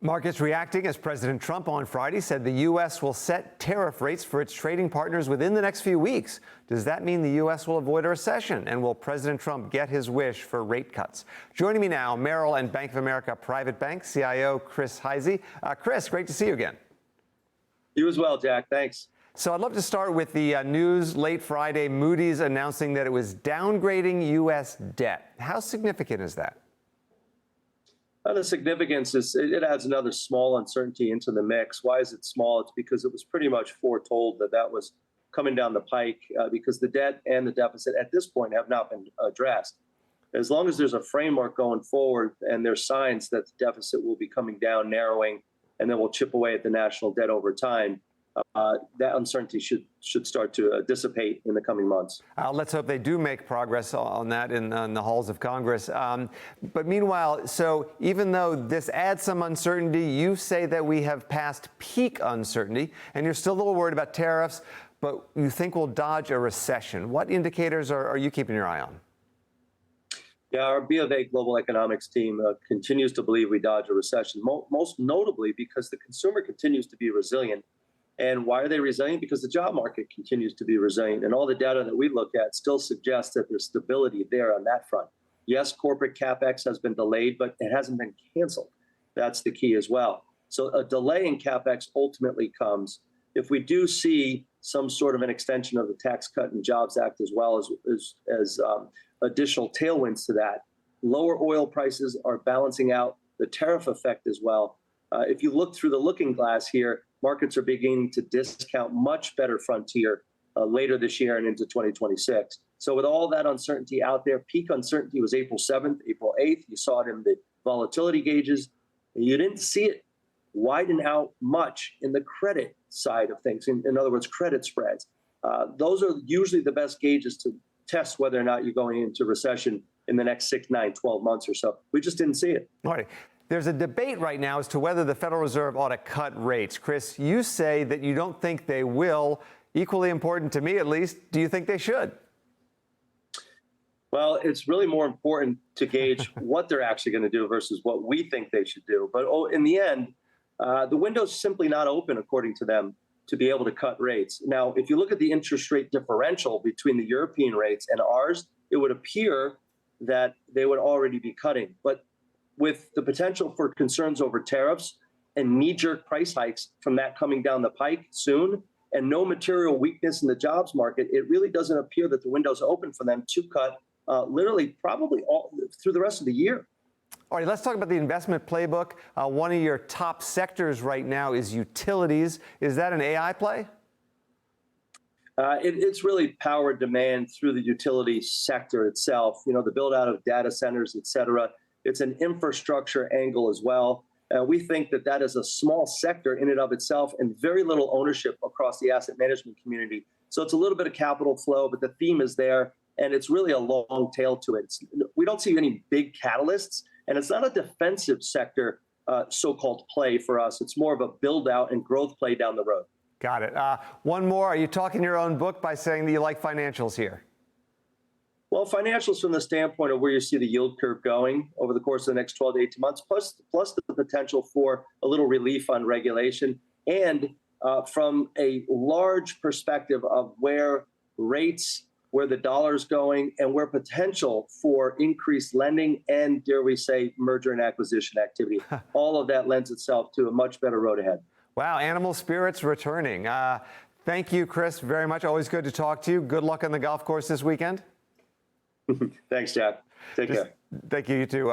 Markets reacting as President Trump on Friday said the U.S. will set tariff rates for its trading partners within the next few weeks. Does that mean the U.S. will avoid a recession? And will President Trump get his wish for rate cuts? Joining me now, Merrill and Bank of America Private Bank CIO Chris Hyzy. Chris, great to see you again. You as well, Jack. Thanks. So I'd love to start with the news late Friday, Moodys announcing that it was downgrading U.S. debt. How significant is that? The significance is it adds another small uncertainty into the mix. Why is it small? It's because it was pretty much foretold that that was coming down the pike because the debt and the deficit at this point have not been addressed. As long as there's a framework going forward and there's signs that the deficit will be coming down, narrowing, and then we'll chip away at the national debt over time, that uncertainty should start to dissipate in the coming months. Let's hope they do make progress on that in the halls of Congress. But meanwhile, so even though this adds some uncertainty, you say that we have passed peak uncertainty, and you're still a little worried about tariffs, but you think we'll dodge a recession. What indicators are you keeping your eye on? Yeah, our B of A global economics team continues to believe we dodge a recession, most notably because the consumer continues to be resilient. And why are they resilient? Because the job market continues to be resilient. And all the data that we look at still suggests that there's stability there on that front. Yes, corporate CapEx has been delayed, but it hasn't been canceled. That's the key as well. So a delay in CapEx ultimately comes if we do see some sort of an extension of the Tax Cut and Jobs Act, as well as additional tailwinds to that. Lower oil prices are balancing out the tariff effect as well. If you look through the looking glass here, markets are beginning to discount much better frontier later this year and into 2026. So with all that uncertainty out there, peak uncertainty was April 7th, April 8th. You saw it in the volatility gauges. And you didn't see it widen out much in the credit side of things. In other words, credit spreads. Those are usually the best gauges to test whether or not you're going into recession in the next 6, 9, 12 months or so. We just didn't see it. All right. There's a debate right now as to whether the Federal Reserve ought to cut rates. Chris, you say that you don't think they will. Equally important to me, at least, do you think they should? Well, it's really more important to gauge what they're actually going to do versus what we think they should do. But in the end, the window's simply not open, according to them, to be able to cut rates. Now, if you look at the interest rate differential between the European rates and ours, it would appear that they would already be cutting. But with the potential for concerns over tariffs and knee-jerk price hikes from that coming down the pike soon, and no material weakness in the jobs market, it really doesn't appear that the window's open for them to cut literally probably all through the rest of the year. All right, let's talk about the investment playbook. One of your top sectors right now is utilities. Is that an AI play? It's really power demand through the utility sector itself, you know, the build out of data centers, et cetera. It's an infrastructure angle as well. We think that that is a small sector in and of itself and very little ownership across the asset management community. So it's a little bit of capital flow, but the theme is there, and it's really a long tail to it. We don't see any big catalysts, and it's not a defensive sector so-called play for us. It's more of a build out and growth play down the road. Got it. One more. Are you talking your own book by saying that you like financials here? Well, financials from the standpoint of where you see the yield curve going over the course of the next 12 to 18 months, plus the potential for a little relief on regulation, and from a large perspective of where rates, where the dollar's going, and where potential for increased lending and, dare we say, merger and acquisition activity. All of that lends itself to a much better road ahead. Wow, animal spirits returning. Thank you, Chris, very much. Always good to talk to you. Good luck on the golf course this weekend. Thanks, Jack. Take care. Thank you, you too.